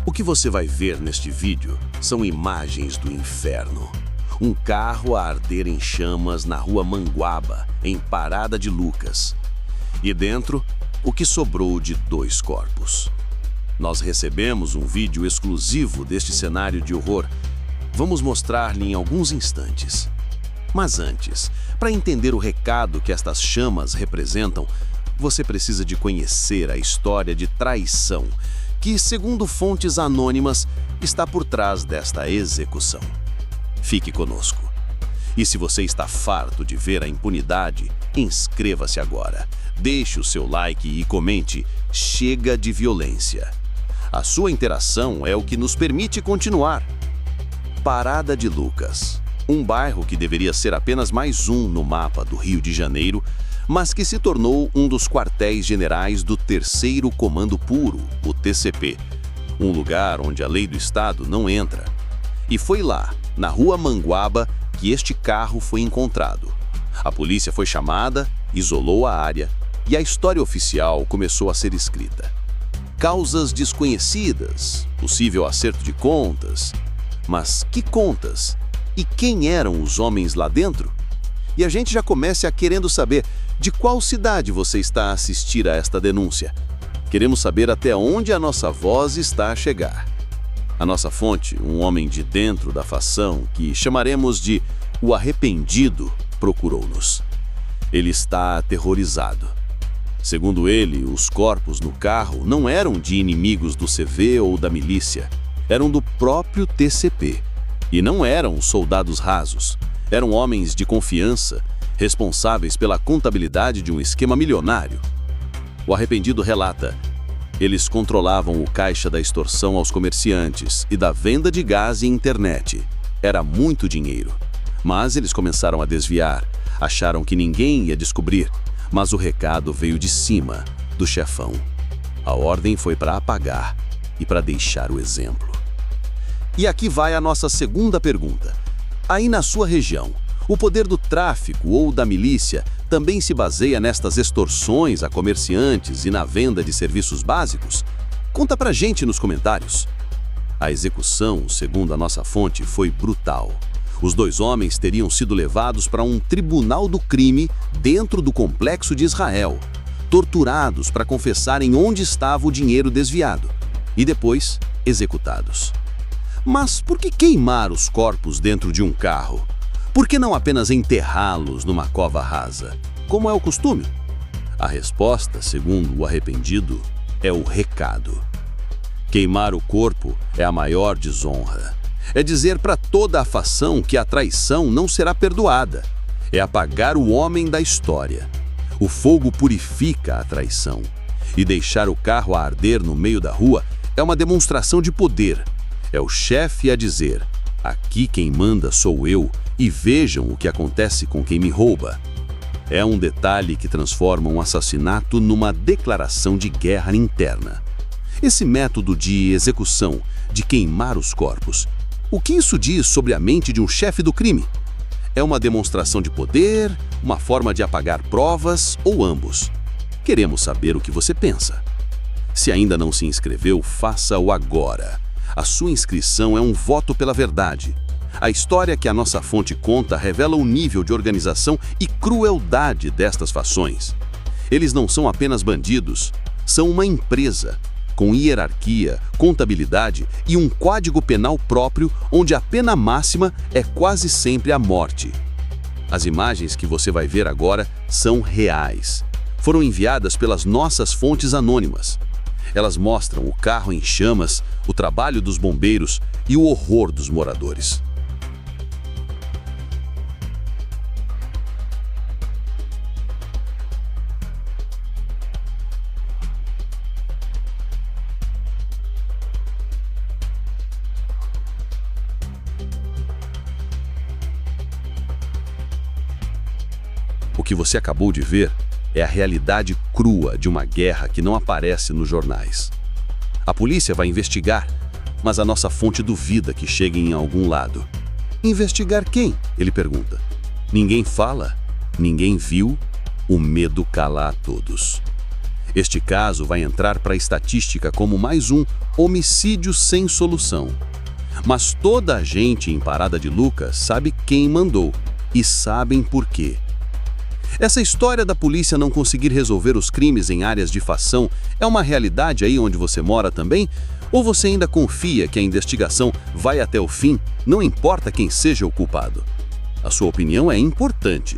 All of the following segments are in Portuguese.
O que você vai ver neste vídeo são imagens do inferno. Um carro a arder em chamas na rua Manguaba, em Parada de Lucas. E dentro, o que sobrou de 2 corpos. Nós recebemos um vídeo exclusivo deste cenário de horror. Vamos mostrar-lhe em alguns instantes. Mas antes, para entender o recado que estas chamas representam, você precisa de conhecer a história de traição que, segundo fontes anônimas, está por trás desta execução. Fique conosco. E se você está farto de ver a impunidade, inscreva-se agora. Deixe o seu like e comente "Chega de violência". A sua interação é o que nos permite continuar. Parada de Lucas. Um bairro que deveria ser apenas mais um no mapa do Rio de Janeiro, mas que se tornou um dos quartéis generais do 3º Comando Puro, o TCP, um lugar onde a lei do Estado não entra. E foi lá, na rua Manguaba, que este carro foi encontrado. A polícia foi chamada, isolou a área e a história oficial começou a ser escrita. Causas desconhecidas, possível acerto de contas. Mas que contas? E quem eram os homens lá dentro? E a gente já começa querendo saber de qual cidade você está a assistir a esta denúncia. Queremos saber até onde a nossa voz está a chegar. A nossa fonte, um homem de dentro da facção, que chamaremos de o arrependido, procurou-nos. Ele está aterrorizado. Segundo ele, os corpos no carro não eram de inimigos do CV ou da milícia, eram do próprio TCP. E não eram soldados rasos, eram homens de confiança, responsáveis pela contabilidade de um esquema milionário. O arrependido relata: eles controlavam o caixa da extorsão aos comerciantes e da venda de gás e internet. Era muito dinheiro. Mas eles começaram a desviar, acharam que ninguém ia descobrir, mas o recado veio de cima, do chefão. A ordem foi para apagar e para deixar o exemplo. E aqui vai a nossa segunda pergunta. Aí na sua região, o poder do tráfico ou da milícia também se baseia nestas extorsões a comerciantes e na venda de serviços básicos? Conta pra gente nos comentários. A execução, segundo a nossa fonte, foi brutal. Os 2 homens teriam sido levados para um tribunal do crime dentro do complexo de Israel, torturados para confessarem onde estava o dinheiro desviado e depois executados. Mas por que queimar os corpos dentro de um carro? Por que não apenas enterrá-los numa cova rasa, como é o costume? A resposta, segundo o arrependido, é o recado. Queimar o corpo é a maior desonra. É dizer para toda a facção que a traição não será perdoada. É apagar o homem da história. O fogo purifica a traição. E deixar o carro a arder no meio da rua é uma demonstração de poder. É o chefe a dizer: aqui quem manda sou eu, e vejam o que acontece com quem me rouba. É um detalhe que transforma um assassinato numa declaração de guerra interna. Esse método de execução, de queimar os corpos, o que isso diz sobre a mente de um chefe do crime? É uma demonstração de poder, uma forma de apagar provas ou ambos? Queremos saber o que você pensa. Se ainda não se inscreveu, faça-o agora. A sua inscrição é um voto pela verdade. A história que a nossa fonte conta revela o nível de organização e crueldade destas fações. Eles não são apenas bandidos, são uma empresa, com hierarquia, contabilidade e um código penal próprio onde a pena máxima é quase sempre a morte. As imagens que você vai ver agora são reais. Foram enviadas pelas nossas fontes anônimas. Elas mostram o carro em chamas, o trabalho dos bombeiros e o horror dos moradores. O que você acabou de ver é a realidade crua de uma guerra que não aparece nos jornais. A polícia vai investigar, mas a nossa fonte duvida que chegue em algum lado. Investigar quem? Ele pergunta. Ninguém fala, ninguém viu, o medo cala a todos. Este caso vai entrar para a estatística como mais um homicídio sem solução. Mas toda a gente em Parada de Lucas sabe quem mandou e sabem por quê. Essa história da polícia não conseguir resolver os crimes em áreas de fação é uma realidade aí onde você mora também? Ou você ainda confia que a investigação vai até o fim, não importa quem seja o culpado? A sua opinião é importante.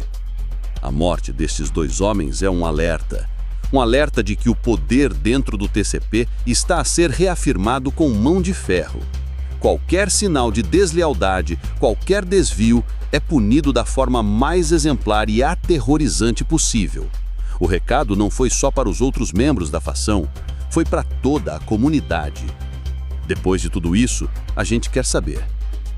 A morte destes 2 homens é um alerta. Um alerta de que o poder dentro do TCP está a ser reafirmado com mão de ferro. Qualquer sinal de deslealdade, qualquer desvio, é punido da forma mais exemplar e aterrorizante possível. O recado não foi só para os outros membros da facção, foi para toda a comunidade. Depois de tudo isso, a gente quer saber,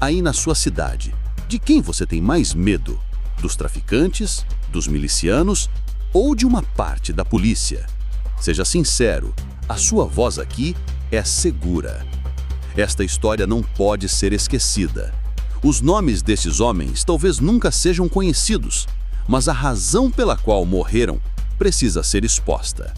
aí na sua cidade, de quem você tem mais medo? Dos traficantes, dos milicianos ou de uma parte da polícia? Seja sincero, a sua voz aqui é segura. Esta história não pode ser esquecida. Os nomes desses homens talvez nunca sejam conhecidos, mas a razão pela qual morreram precisa ser exposta.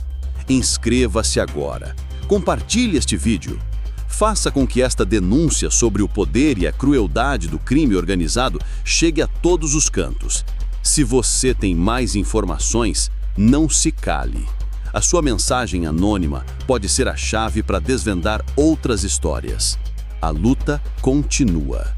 Inscreva-se agora. Compartilhe este vídeo. Faça com que esta denúncia sobre o poder e a crueldade do crime organizado chegue a todos os cantos. Se você tem mais informações, não se cale. A sua mensagem anônima pode ser a chave para desvendar outras histórias. A luta continua.